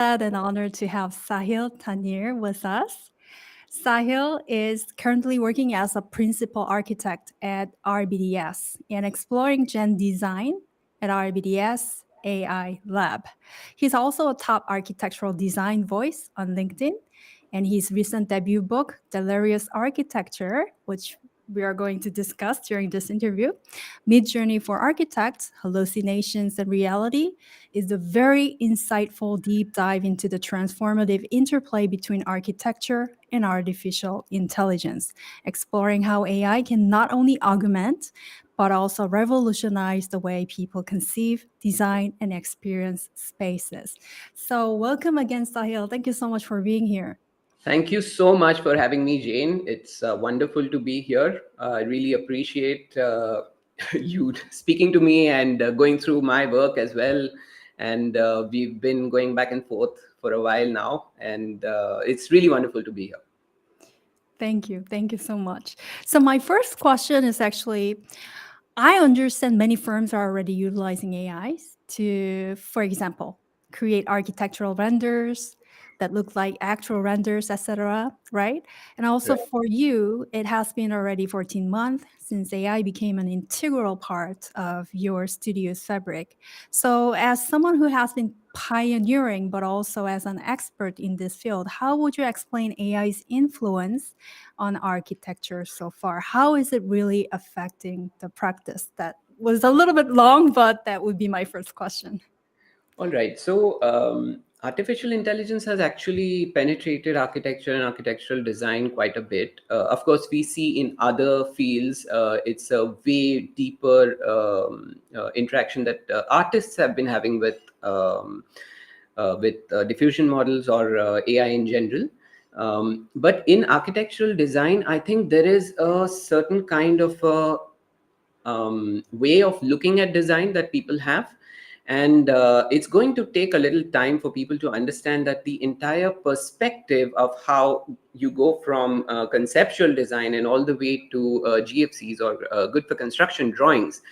An honor to have Sahil Tanveer with us. Sahil is currently working as a principal architect at RBDS and exploring Gen Design at RBDS AI Lab. He's also a top architectural design voice on LinkedIn, and his recent debut book, Delirious Architecture, which we are going to discuss during this interview, Mid Journey for Architects, Hallucinations and Reality, is a very insightful deep dive into the transformative interplay between architecture and artificial intelligence, exploring how AI can not only augment, but also revolutionize the way people conceive, design, and experience spaces. So, welcome again, Sahil. Thank you so much for being here. Thank you so much for having me, Jane. It's wonderful to be here. I really appreciate you speaking to me and going through my work as well. And we've been going back and forth for a while now, and it's really wonderful to be here. Thank you. Thank you so much. So, my first question is actually I understand many firms are already utilizing AIs to, for example, create architectural renders that look like actual renders, etc. Right? And also Right. for you, it has been already 14 months since AI became an integral part of your studio's fabric. So, as someone who has been pioneering, but also as an expert in this field, how would you explain AI's influence on architecture so far? How is it really affecting the practice? That was a little bit long, but that would be my first question. All right. So, artificial intelligence has actually penetrated architecture and architectural design quite a bit. Of course, we see in other fields, it's a way deeper interaction that artists have been having with diffusion models or AI in general. But in architectural design, I think there is a certain kind of way of looking at design that people have, and it's going to take a little time for people to understand that the entire perspective of how you go from conceptual design and all the way to GFCs or good for construction drawings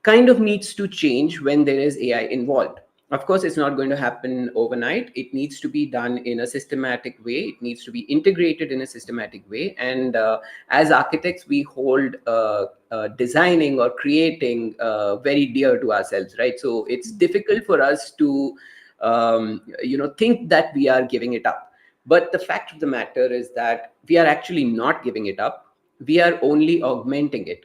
kind of needs to change when there is AI involved. Of course, it's not going to happen overnight. It needs to be done in a systematic way. It needs to be integrated in a systematic way. And as architects, we hold designing or creating very dear to ourselves, right? So it's difficult for us to, think that we are giving it up. But the fact of the matter is that we are actually not giving it up. We are only augmenting it,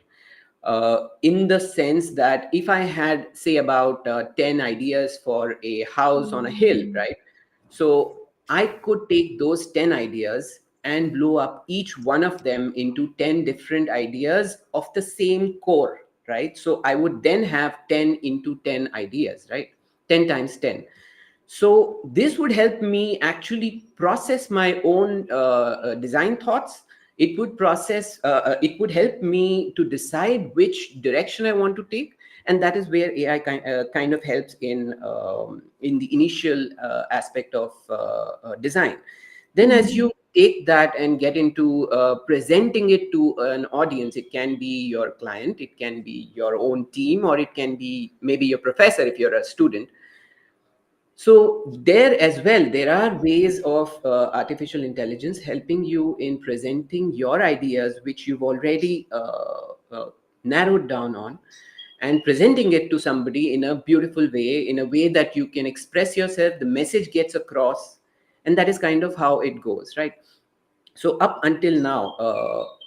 in the sense that if I had, say, about 10 ideas for a house on a hill, right? So I could take those 10 ideas and blow up each one of them into 10 different ideas of the same core, right? So I would then have 10 into 10 ideas, right? 10 times 10. So this would help me actually process my own design thoughts. It would it would help me to decide which direction I want to take, and that is where AI kind of helps in the initial aspect of design. Then, as you take that and get into presenting it to an audience, it can be your client, it can be your own team, or it can be maybe your professor if you're a student. So there as well, there are ways of artificial intelligence helping you in presenting your ideas, which you've already narrowed down on, and presenting it to somebody in a beautiful way, in a way that you can express yourself, the message gets across, and that is kind of how it goes, right? So up until now,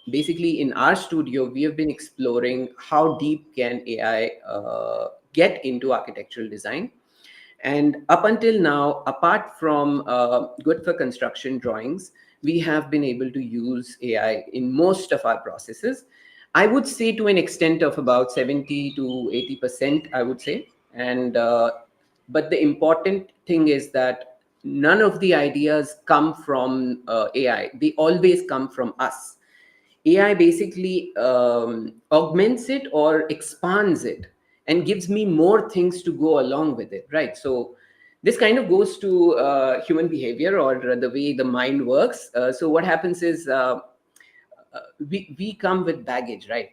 basically in our studio, we have been exploring how deep can AI get into architectural design. And up until now, apart from good for construction drawings, we have been able to use AI in most of our processes. I would say to an extent of about 70 to 80%, I would say. And but the important thing is that none of the ideas come from AI. They always come from us. AI basically augments it or expands it and gives me more things to go along with it, right? So this kind of goes to human behavior or the way the mind works. So what happens is we come with baggage, right?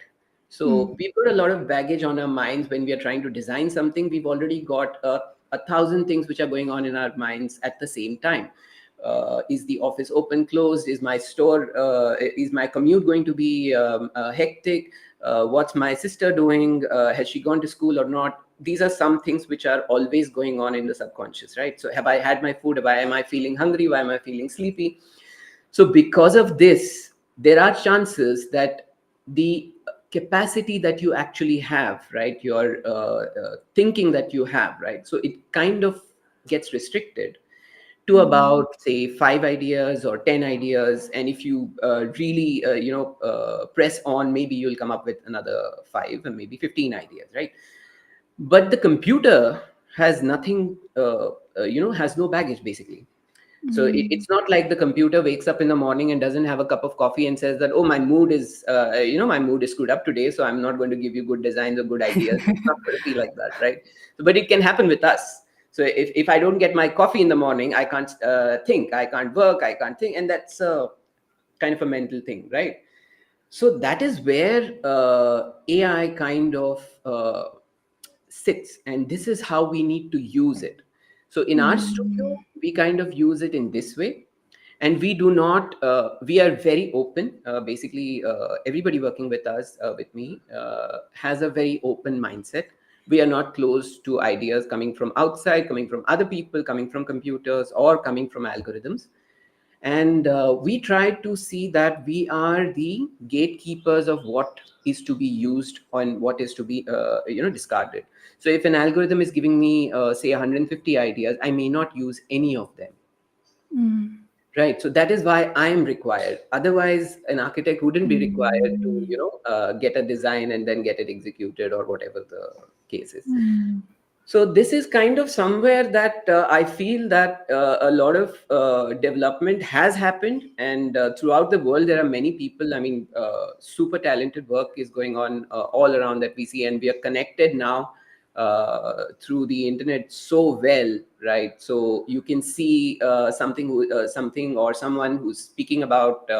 So Mm. we put a lot of baggage on our minds when we are trying to design something. We've already got a 1,000 things which are going on in our minds at the same time. Is the office open, closed? Is my store, is my commute going to be hectic? What's my sister doing? Has she gone to school or not? These are some things which are always going on in the subconscious, right? So have I had my food? Why am I feeling hungry? Why am I feeling sleepy? So because of this, there are chances that the capacity that you actually have, right, your thinking that you have, right, so it kind of gets restricted to Mm. about say 5 ideas or 10 ideas. And if you really press on, maybe you'll come up with another 5 and maybe 15 ideas, right? But the computer has nothing, has no baggage basically. So Mm. it's not like the computer wakes up in the morning and doesn't have a cup of coffee and says that, oh, my mood is, my mood is screwed up today, so I'm not going to give you good designs or good ideas. It's not going to be like that, right? So, but it can happen with us. So if I don't get my coffee in the morning, I can't think, I can't work, I can't think. And that's kind of a mental thing, right? So that is where AI kind of sits, and this is how we need to use it. So in our studio, Mm. we kind of use it in this way, and we do not. We are very open. Basically, everybody working with us, with me, has a very open mindset. We are not closed to ideas coming from outside, coming from other people, coming from computers, or coming from algorithms. And we try to see that we are the gatekeepers of what is to be used and what is to be discarded. So if an algorithm is giving me say 150 ideas, I may not use any of them, Mm. right? So that is why I am required. Otherwise an architect wouldn't be required to Mm. get a design and then get it executed, or whatever the case is. Mm. So this is kind of somewhere that I feel that a lot of development has happened, and throughout the world there are many people. I mean, super talented work is going on all around that we see, and we are connected now through the internet so well, right? So you can see something or someone who's speaking about.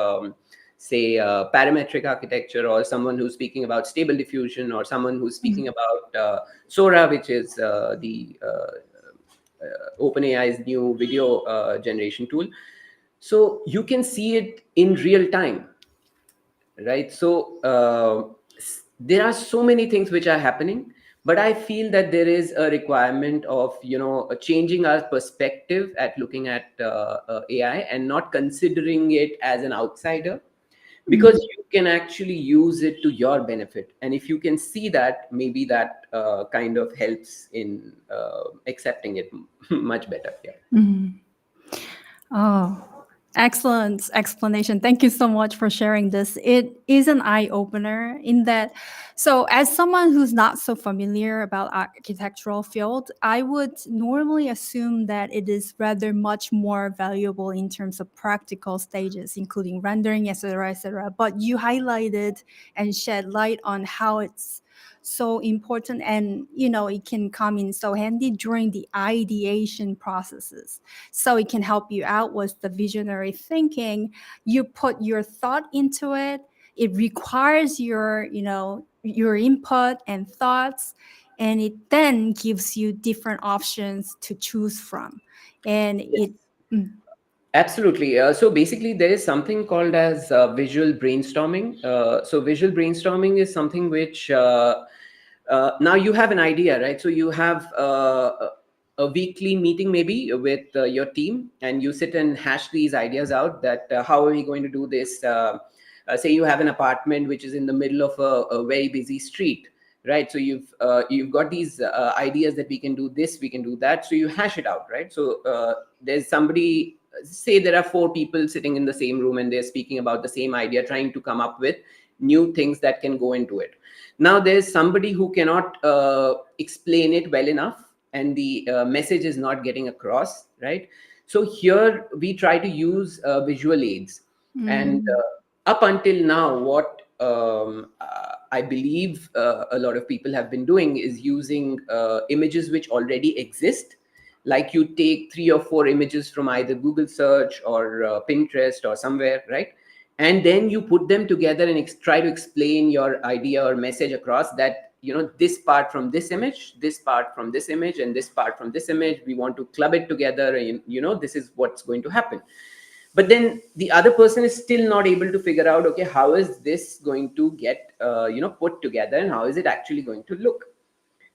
Say parametric architecture, or someone who's speaking about stable diffusion, or someone who's speaking Mm. about Sora, which is the OpenAI's new video generation tool. So you can see it in real time, right? So there are so many things which are happening, but I feel that there is a requirement of changing our perspective at looking at AI, and not considering it as an outsider, because Mm. you can actually use it to your benefit. And if you can see that, maybe that kind of helps in accepting it much better. Yeah. Mm. Oh, excellent explanation. Thank you so much for sharing this. It is an eye opener in that. So, as someone who's not so familiar about architectural field, I would normally assume that it is rather much more valuable in terms of practical stages, including rendering, etc., etc. But you highlighted and shed light on how it's so important, and it can come in so handy during the ideation processes, so it can help you out with the visionary thinking. You put your thought into it. It requires your input and thoughts, and it then gives you different options to choose from. And Yes. it mm, Absolutely. So basically, there is something called as visual brainstorming. So visual brainstorming is something which now you have an idea, right? So you have a weekly meeting maybe with your team, and you sit and hash these ideas out. That how are we going to do this? Say you have an apartment which is in the middle of a very busy street, right? So you've got these ideas that we can do this, we can do that. So you hash it out, right? So there's somebody, say there are four people sitting in the same room, and they're speaking about the same idea, trying to come up with new things that can go into it. Now there's somebody who cannot explain it well enough, and the message is not getting across, right? So here we try to use visual aids. And mm, up until now, what I believe a lot of people have been doing is using images which already exist. Like you take 3 or 4 images from either Google search or Pinterest or somewhere, right? And then you put them together and try to explain your idea or message across that. this part from this image, this part from this image, and this part from this image, we want to club it together, and this is what's going to happen. But then the other person is still not able to figure out, okay, how is this going to get put together, and how is it actually going to look.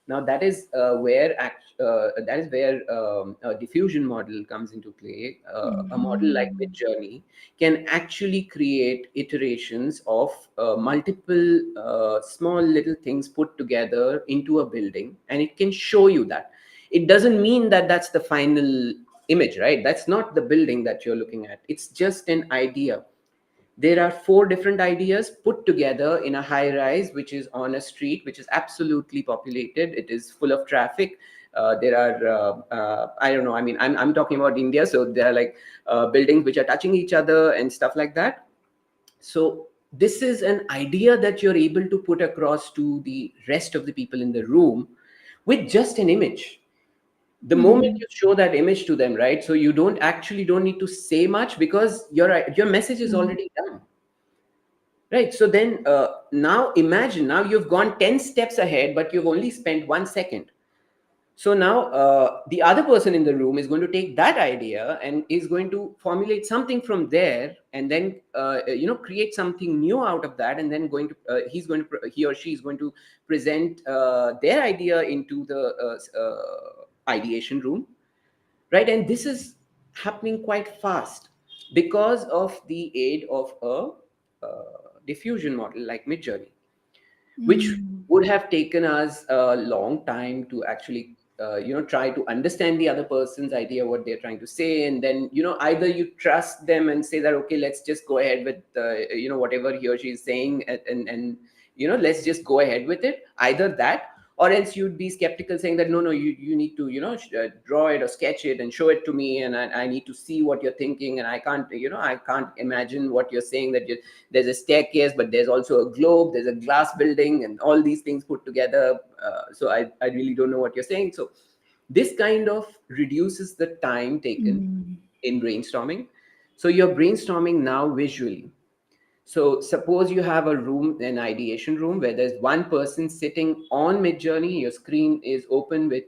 Now that is where a diffusion model comes into play. A model like Mhm. Midjourney can actually create iterations of multiple small little things put together into a building, and it can show you that. It doesn't mean that that's the final image, right? That's not the building that you're looking at. It's just an idea. There are four different ideas put together in a high rise, which is on a street which is absolutely populated. It is full of traffic. There are, I don't know, I mean, I'm talking about India. So there are like buildings which are touching each other and stuff like that. So this is an idea that you're able to put across to the rest of the people in the room with just an image. The moment Mhm. you show that image to them, right? So you don't need to say much, because your message is Mhm. already done. Right. So then now imagine, now you've gone 10 steps ahead, but you've only spent 1 second. So now the other person in the room is going to take that idea and is going to formulate something from there, and then create something new out of that, and then he or she is going to present their idea into the ideation room, right? And this is happening quite fast because of the aid of a diffusion model like Midjourney, which Mhm. would have taken us a long time to actually try to understand the other person's idea, what they're trying to say, and then either you trust them and say that, okay, let's just go ahead with whatever he or she is saying, and let's just go ahead with it. Either that, or else you'd be skeptical, saying that, no, no, you need to draw it or sketch it and show it to me, and I need to see what you're thinking, and I can't imagine what you're saying, that there's a staircase, but there's also a globe, there's a glass building, and all these things put together. So I really don't know what you're saying. So this kind of reduces the time taken Mhm. in brainstorming. So you're brainstorming now visually. So suppose you have a room, an ideation room, where there's one person sitting on Midjourney. Your screen is open with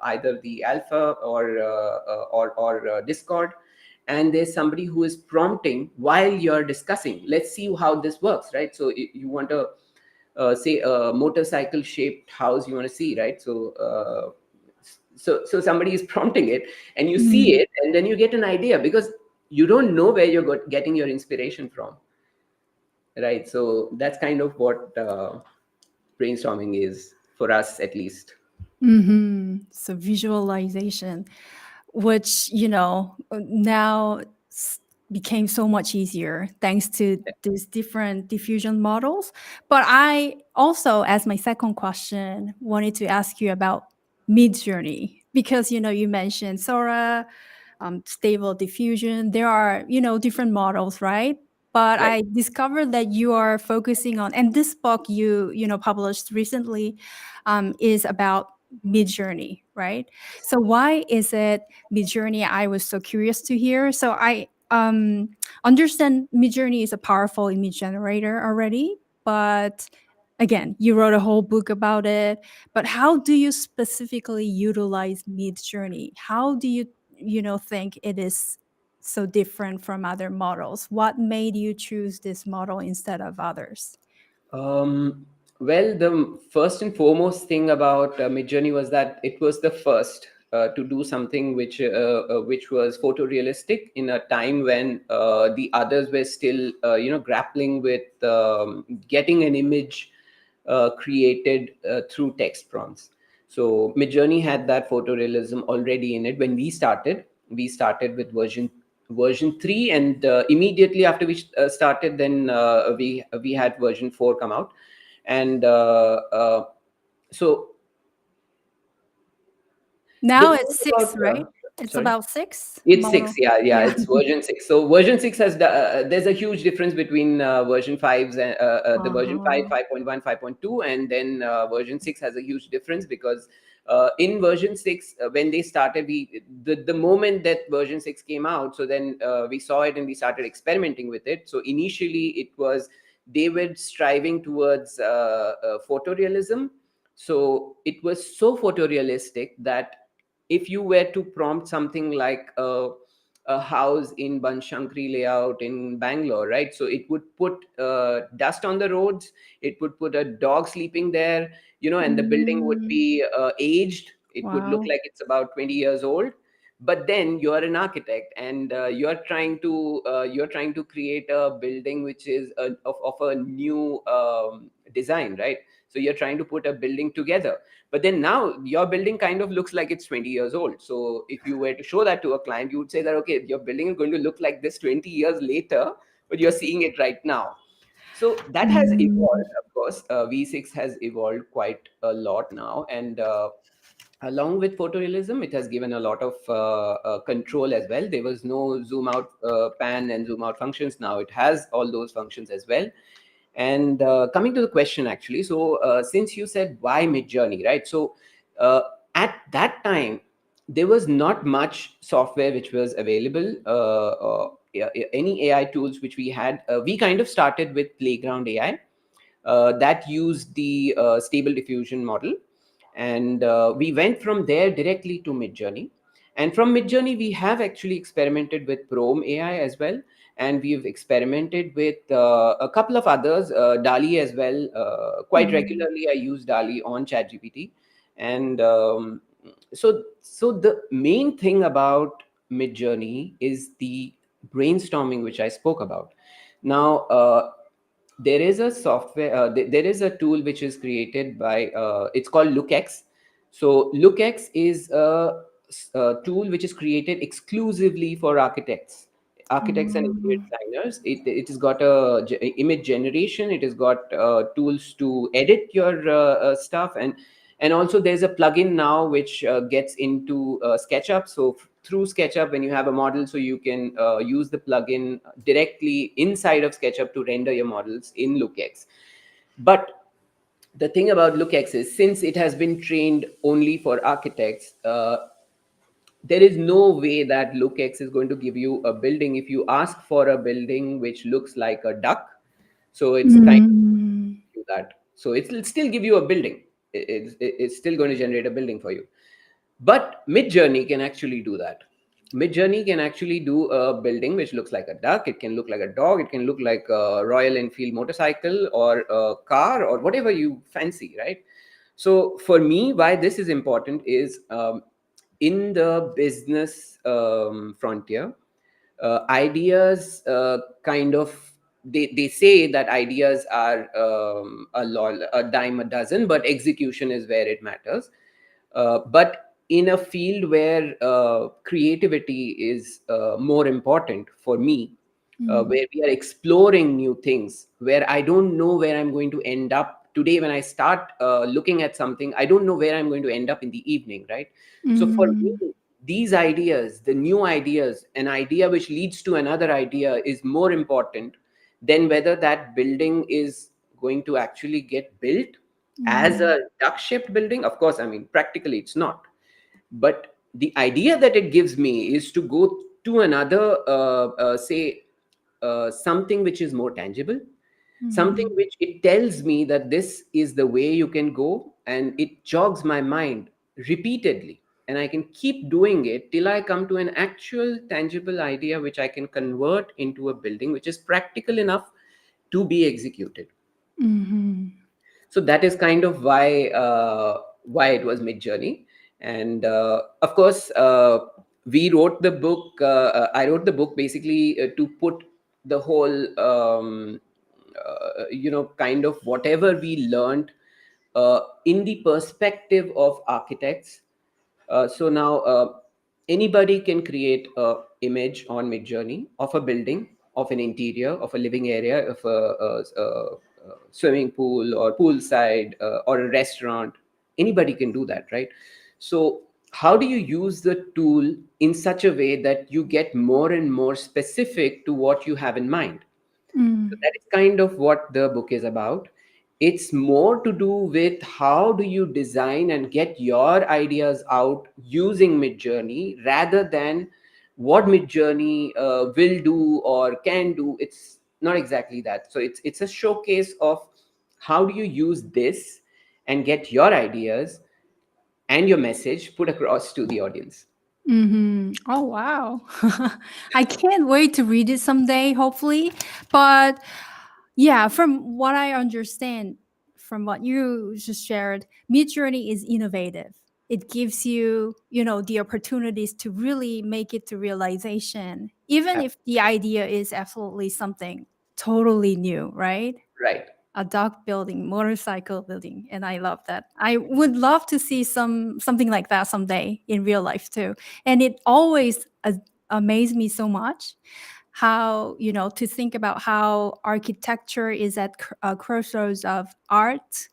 either the Alpha or Discord, and there's somebody who is prompting while you're discussing. Let's see how this works, right? So you want to say a motorcycle shaped house you want to see, right? So somebody is prompting it, and you see Mhm. it, and then you get an idea, because you don't know where you're getting your inspiration from, right? So that's kind of what brainstorming is for us, at least. So visualization, which now became so much easier thanks to these different diffusion models. But I also, as my second question, wanted to ask you about mid journey, because you mentioned Sora, stable diffusion. There are different models, right? But Right. I discovered that you are focusing on, and this book you published recently is about Midjourney, right? So why is it Midjourney? I was so curious to hear. So I understand Midjourney is a powerful image generator already, but again, you wrote a whole book about it. But how do you specifically utilize Midjourney? How do you think it is so different from other models? What made you choose this model instead of others? Um, well, the first and foremost thing about Midjourney was that it was the first to do something which was photorealistic in a time when the others were still grappling with getting an image created through text prompts. So Midjourney had that photorealism already in it when we started. We started with version 3, and immediately after we started, then we had version 4 come out. And so the Now thing it's six, about right? It's sorry. about six It's model. 6, yeah, yeah. Yeah. It's version 6. So version 6 has there's a huge difference between version 5's and the version 5, Uh-huh. 5.1, 5.2, and then version 6 has a huge difference, because in version 6, when they started, the moment that version 6 came out, so then we saw it and we started experimenting with it. So initially, it was they were striving towards photorealism, So it was so photorealistic that if you were to prompt something like a house in Banshankari layout in Bangalore, right? So it would put dust on the roads, it would put a dog sleeping there, and the building would Mm. be aged. It would look Wow. like it's about 20 years old. But then you are an architect, and you're trying to create a building which is of a new design, right? So you're trying to put a building together, but then now your building kind of looks like it's 20 years old. So if you were to show that to a client, you would say that, okay, your building is going to look like this 20 years later, but you're seeing it right now. So that has Mm. evolved, of course. V6 has evolved quite a lot now, and along with photorealism, it has given a lot of control as well. There was no zoom out, pan and zoom out functions. Now it has all those functions as well. And coming to the question, actually, so since you said why Midjourney, right? So uh, at that time, there was not much software which was available. Yeah, any AI tools which we had, we kind of started with Playground AI, that used the stable diffusion model, and we went from there directly to Midjourney. And from Midjourney, we have actually experimented with Chrome AI as well, and we've experimented with a couple of others, Dali as well. Quite Mm. regularly, I use Dali on ChatGPT, and so the main thing about Midjourney is the brainstorming, which I spoke about. Now, there is a software, there is a tool which is created by, it's called LookX. So LookX is a tool which is created exclusively for architects and interior Mm. designers. It has got a image generation, it has got tools to edit your stuff, and also there's a plugin now which gets into SketchUp. So through SketchUp, when you have a model, so you can use the plugin directly inside of SketchUp to render your models in LookX. But the thing about LookX is, since it has been trained only for architects, there is no way that LookX is going to give you a building if you ask for a building which looks like a duck. So it's kind of Mm. do that. So it'll still give you a building. It's still going to generate a building for you. But Midjourney can actually do that. Midjourney can actually do a building which looks like a duck. It can look like a dog. It can look like a Royal Enfield motorcycle or a car or whatever you fancy, right? So for me, why this is important is, in the business frontier, ideas kind of, they say that ideas are a dime a dozen, but execution is where it matters. But in a field where creativity is more important for me, Mm. where we are exploring new things, where I don't know where I'm going to end up today when I start looking at something, I don't know where I'm going to end up in the evening, right? So for Mm. me, these ideas, the new ideas, an idea which leads to another idea is more important than whether that building is going to actually get built as Mm. a duck shaped building. Of course, I mean, practically it's not, but the idea that it gives me is to go to another, say, something which is more tangible, something Mm. which it tells me that this is the way you can go, and it jogs my mind repeatedly, and I can keep doing it till I come to an actual tangible idea which I can convert into a building which is practical enough to be executed. Mhm. So that is kind of why it was Mid Journey. And of course, we wrote the book, I wrote the book basically to put the whole, kind of whatever we learned in the perspective of architects. So now, anybody can create a image on Midjourney of a building, of an interior, of a living area, of a swimming pool or poolside, or a restaurant. Anybody can do that, right? So how do you use the tool in such a way that you get more and more specific to what you have in mind? So Mm. that is kind of what the book is about. It's more to do with how do you design and get your ideas out using Midjourney rather than what Midjourney will do or can do. It's not exactly that. So it's a showcase of how do you use this and get your ideas and your message put across to the audience. Oh, wow. I can't wait to read it someday, hopefully. But yeah, from what I understand, from what you just shared, Midjourney is innovative. It gives you, the opportunities to really make it to realization, even Uh, if the idea is absolutely something totally new, right? right. A dog building, motorcycle building, and I love that. I would love to see something like that someday in real life too. And it always amazed me so much how, to think about how architecture is at a crossroads of art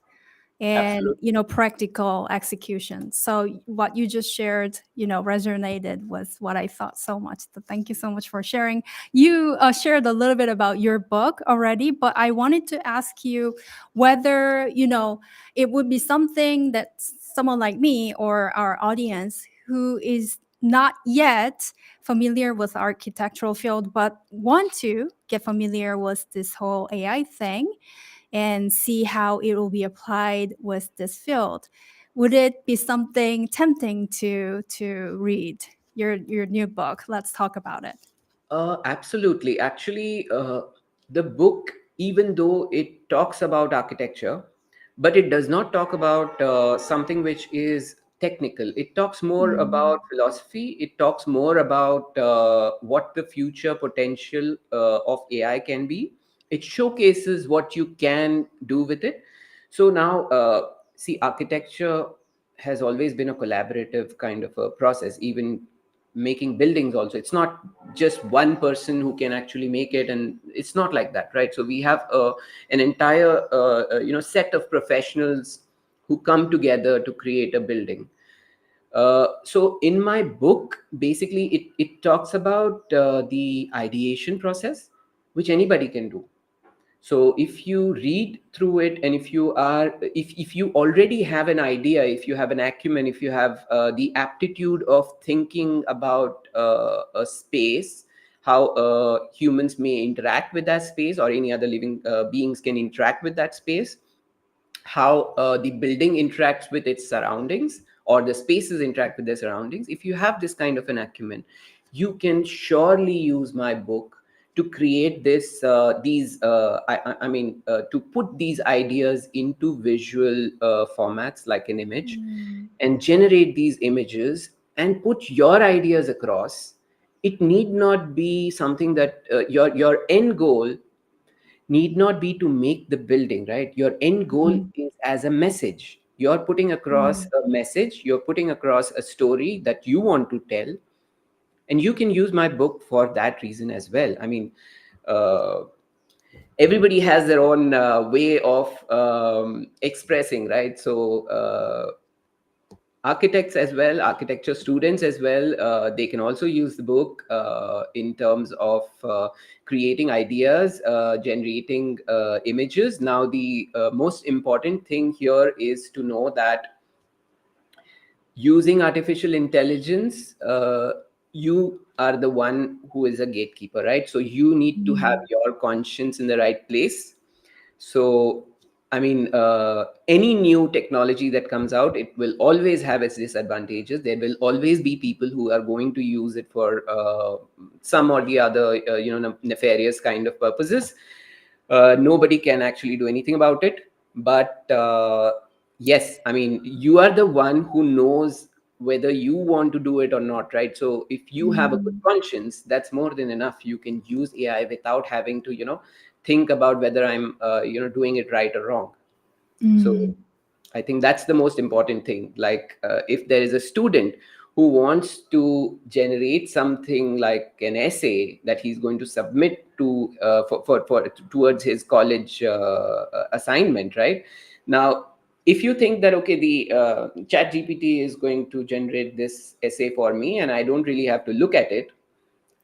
and, Absolutely. practical execution. So what you just shared, resonated with what I thought so much. So thank you so much for sharing. You shared a little bit about your book already, but I wanted to ask you whether, it would be something that someone like me or our audience who is not yet familiar with the architectural field but want to get familiar with this whole AI thing and see how it will be applied with this field. Would it be something tempting to read your new book? Let's talk about it. Absolutely. Actually, the book, even though it talks about architecture, but it does not talk about something which is technical. It talks more Mm, about philosophy. It talks more about what the future potential of AI can be. It showcases what you can do with it. So now, see, architecture has always been a collaborative kind of a process, even making buildings also. It's not just one person who can actually make it, and it's not like that, right? So we have an entire set of professionals who come together to create a building. So in my book, basically it talks about the ideation process, which anybody can do. So if you read through it, and if you already have an idea, if you have an acumen, if you have the aptitude of thinking about a space, how humans may interact with that space, or any other living beings can interact with that space, how the building interacts with its surroundings, or the spaces interact with their surroundings. If you have this kind of an acumen, you can surely use my book to create these I mean to put these ideas into visual formats like an image, mm, and generate these images and put your ideas across. It need not be something that your end goal need not be to make the building, right? Your end goal mm, is as a message. You're putting across mm, a message, you're putting across a story that you want to tell, and you can use my book for that reason as well. I mean, uh, everybody has their own way of expressing, right? So architects as well, architecture students as well, they can also use the book in terms of creating ideas, generating images. Now the most important thing here is to know that using artificial intelligence, you are the one who is a gatekeeper, right? So you need to have mm, your conscience in the right place. So I mean, any new technology that comes out, it will always have its disadvantages. There will always be people who are going to use it for some or the other nefarious kind of purposes. Nobody can actually do anything about it. But yes, I mean, you are the one who knows whether you want to do it or not, right? So if you have a good mm, conscience, that's more than enough. You can use AI without having to think about whether I'm doing it right or wrong. So mm, I think that's the most important thing. Like, if there is a student who wants to generate something like an essay that he's going to submit to for towards his college assignment, right? Now, if you think that, okay, the chat GPT is going to generate this essay for me, and I don't really have to look at it,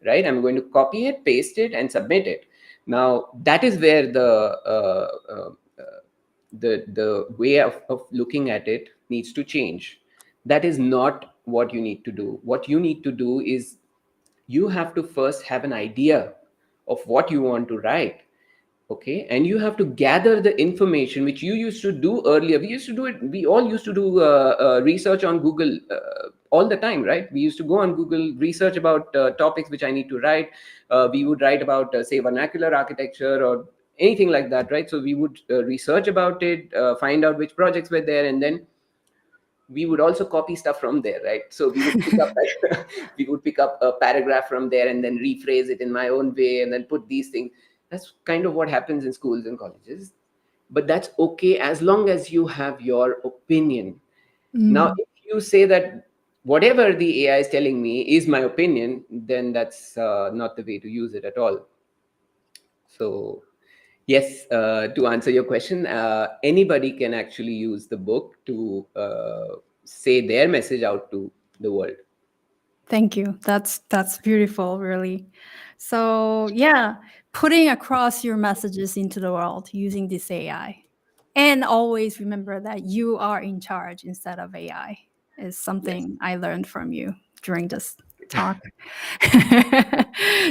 right? I'm going to copy it, paste it, and submit it. Now that is where the way of looking at it needs to change. That is not what you need to do. What you need to do is, you have to first have an idea of what you want to write. okay, and you have to gather the information which you used to do earlier. We all used to do research on Google all the time, right? We used to go on Google, research about topics which I need to write. We would write about say vernacular architecture or anything like that, right? So we would research about it, find out which projects were there, and then we would also copy stuff from there, right? So we would pick up like, we would pick up a paragraph from there and then rephrase it in my own way and then put these things. That's kind of what happens in schools and colleges, but that's okay as long as you have your opinion. Now Mm, if you say that whatever the AI is telling me is my opinion, then that's not the way to use it at all. So yes, to answer your question, anybody can actually use the book to say their message out to the world. thank you. That's beautiful, really. So yeah, putting across your messages into the world using this AI. And always remember that you are in charge instead of AI is Yes. something I learned from you during this talk.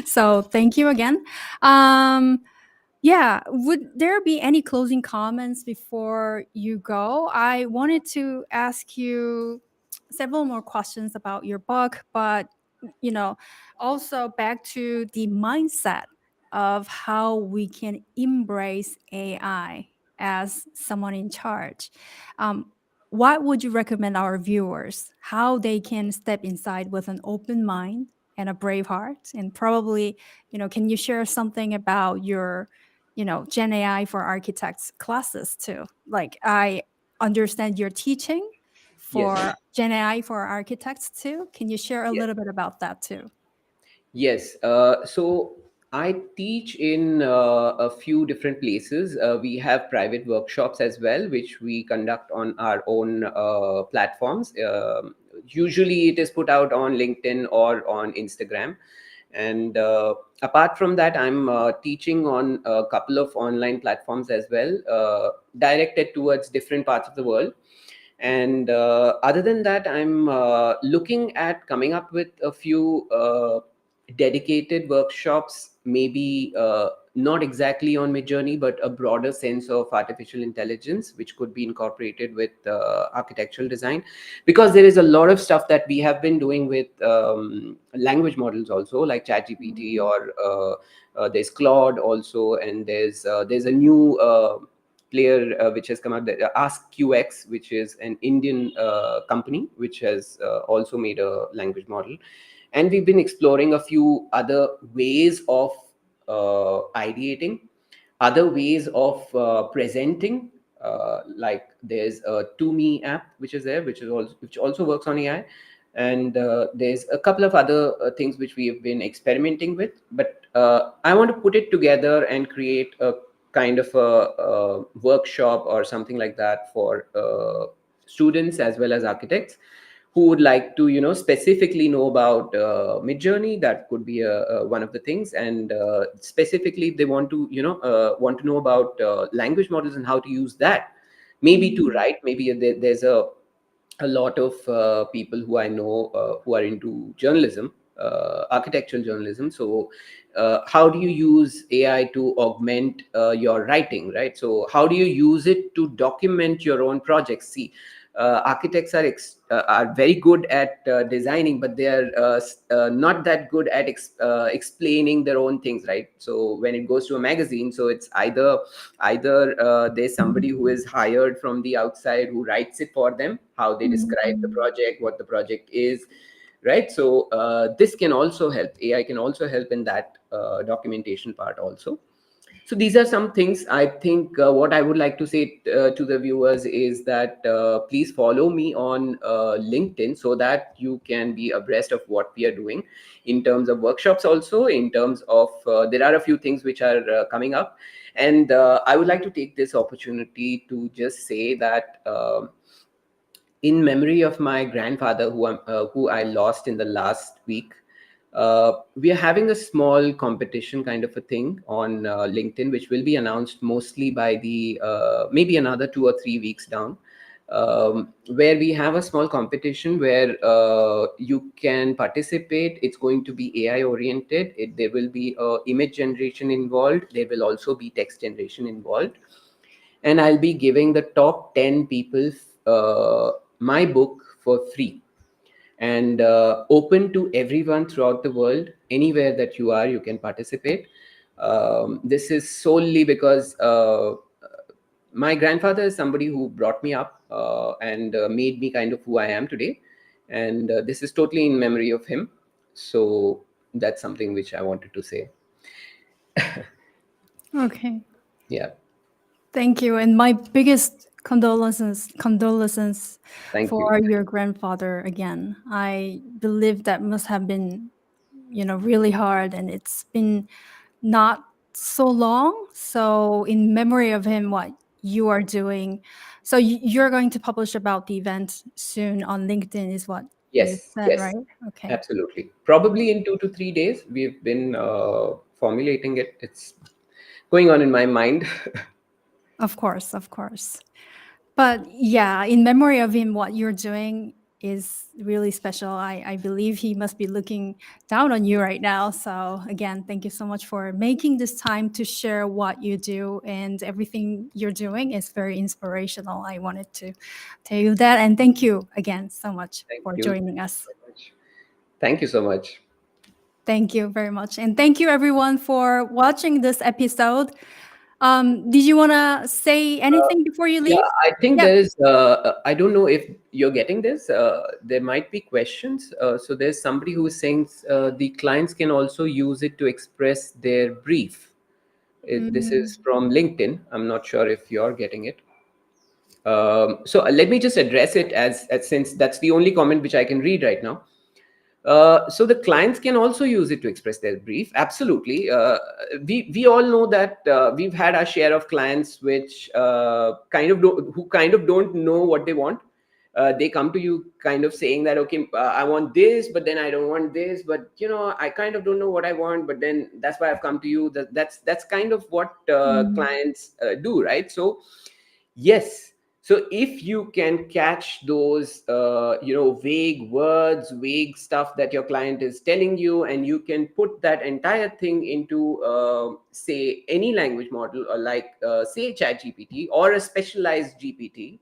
So thank you again. Um, yeah, would there be any closing comments before you go? I wanted to ask you several more questions about your book, but you know, also back to the mindset of how we can embrace AI as someone in charge. Um, what would you recommend our viewers how they can step inside with an open mind and a brave heart? And probably, can you share something about your Gen AI for architects classes too? Like I understand you're teaching Yes. for Gen AI for architects too. Can you share a Yes. little bit about that too? Yes. So I teach in a few different places. We have private workshops as well, which we conduct on our own platforms. Usually, it is put out on LinkedIn or on Instagram. And apart from that, I'm teaching on a couple of online platforms as well, directed towards different parts of the world. And other than that, I'm looking at coming up with a few dedicated workshops, maybe not exactly on Midjourney, but a broader sense of artificial intelligence, which could be incorporated with architectural design. Because there is a lot of stuff that we have been doing with language models also, like ChatGPT, Mm. or there's Claude also, and there's a new player which has come out, that Ask QX, which is an Indian company which has also made a language model. And we've been exploring a few other ways of ideating, other ways of presenting. Like there's a To Me app which is there, which also works on AI, and there's a couple of other things which we have been experimenting with. But I want to put it together and create a kind of a workshop or something like that for students as well as architects who would like to specifically know about Midjourney. That could be one of the things. And specifically if they want to know about language models and how to use that, maybe to Mm. write. Maybe there's a lot of people who I know who are into journalism, architectural journalism. So, how do you use AI to augment your writing, right? So, how do you use it to document your own projects? See, architects are very good at designing, but they are not that good at explaining their own things, right? So when it goes to a magazine, so it's either there's somebody who is hired from the outside who writes it for them, how they describe the Mm. project, what the project is, right? So this can also help. AI can also help in that documentation part also. So these are some things. I think what I would like to say to the viewers is that please follow me on LinkedIn, so that you can be abreast of what we are doing in terms of workshops, also in terms of there are a few things which are coming up. And I would like to take this opportunity to just say that in memory of my grandfather, who I lost in the last week. We are having a small competition kind of a thing on LinkedIn, which will be announced mostly by the maybe another 2 or 3 weeks down. where we have a small competition where you can participate. It's going to be AI oriented. There will be image generation involved. There will also be text generation involved. And I'll be giving the top 10 people my book for free, and open to everyone throughout the world. Anywhere that you are, you can participate. This is solely because my grandfather is somebody who brought me up and made me kind of who I am today. And this is totally in memory of him. So that's something which I wanted to say. Okay. Yeah. Thank you. And my biggest condolences Thank you. for your grandfather again. I believe that must have been, really hard, and it's been not so long. So in memory of him, what you are doing. So you're going to publish about the event soon on LinkedIn is what you Yes, said, yes, right? Okay. absolutely. Probably in 2 to 3 days, we've been formulating it. It's going on in my mind. Of course, of course. But yeah, in memory of him, what you're doing is really special. I believe he must be looking down on you right now. So, again, thank you so much for making this time to share what you do, and everything you're doing is very inspirational. I wanted to tell you that. And thank you again so much Thank for you joining us. so much. Thank you so much. Thank you very much. And thank you, everyone, for watching this episode. Did you want to say Uh, anything before you yeah, leave? I think Yeah. there's, I don't know if you're getting this. There might be questions. So there's somebody who is saying the clients can also use it to express their brief. This Mm, is from LinkedIn. I'm not sure if you're getting it. So let me just address it as since that's the only comment which I can read right now. So the clients can also use it to express their brief. Absolutely. We all know that we've had our share of clients which who kind of don't know what they want. They come to you kind of saying that, okay, I want this, but then I don't want this, but I kind of don't know what I want, but then that's why I've come to you. That's kind of what mm, clients do, right? So yes. So if you can catch those, vague words, vague stuff that your client is telling you, and you can put that entire thing into, say, any language model, or like, say, ChatGPT or a specialized GPT,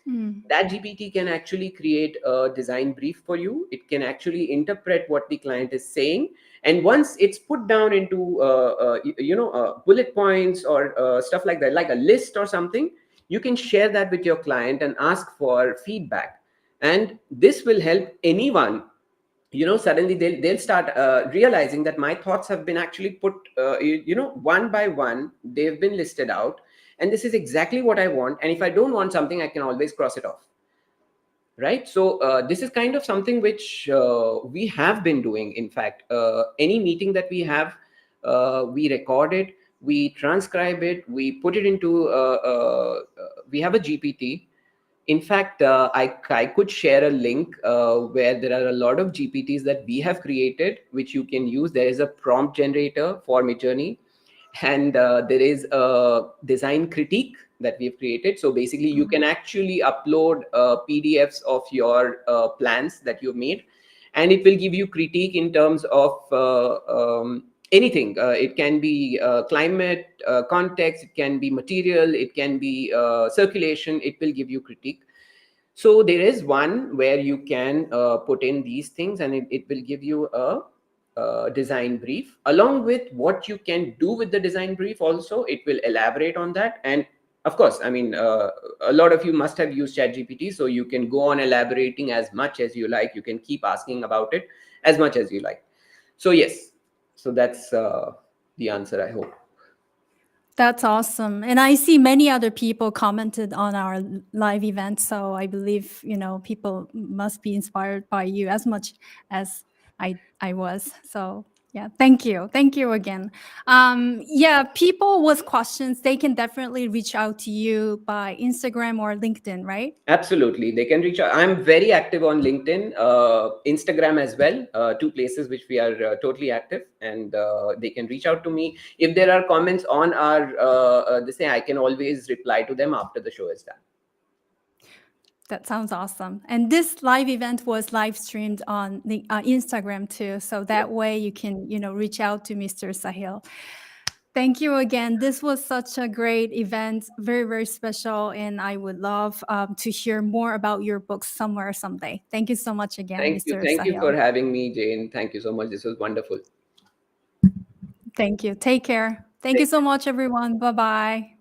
mm. that GPT can actually create a design brief for you. It can actually interpret what the client is saying. And once it's put down into, bullet points or stuff like that, like a list or something, you can share that with your client and ask for feedback. And this will help anyone. Suddenly they'll start realizing that my thoughts have been actually put, one by one, they've been listed out, and this is exactly what I want, and if I don't want something, I can always cross it off, right? So this is kind of something which we have been doing. In fact, any meeting that we have, we record it, we transcribe it, we put it into, we have a GPT. In fact, I could share a link where there are a lot of GPTs that we have created, which you can use. There is a prompt generator for Midjourney, and there is a design critique that we've created. So basically, you can actually upload PDFs of your plans that you've made, and it will give you critique in terms of anything. It can be climate, context, it can be material, it can be circulation. It will give you critique. So there is one where you can put in these things, and it will give you a design brief along with what you can do with the design brief. Also, it will elaborate on that. And of course, I mean, a lot of you must have used ChatGPT, so you can go on elaborating as much as you like. You can keep asking about it as much as you like. So yes, so that's the answer, I hope. That's awesome. And I see many other people commented on our live event. So I believe, people must be inspired by you as much as I was. So yeah, thank you. Thank you again. Yeah, people with questions, they can definitely reach out to you by Instagram or LinkedIn, right? Absolutely. They can reach out. I'm very active on LinkedIn, Instagram as well, two places which we are totally active, and they can reach out to me. If there are comments on our, this thing, I can always reply to them after the show is done. That sounds awesome. And this live event was live streamed on the Instagram too, so that way you can, reach out to Mr. Sahil. Thank you again. This was such a great event, very, very special, and I would love to hear more about your books somewhere someday. Thank you so much again, Thank you. Mr. Thank you for Sahil. having me, Jane. Thank you so much. This was wonderful. Thank you. Take care. Thank you Take so much, everyone. Bye bye.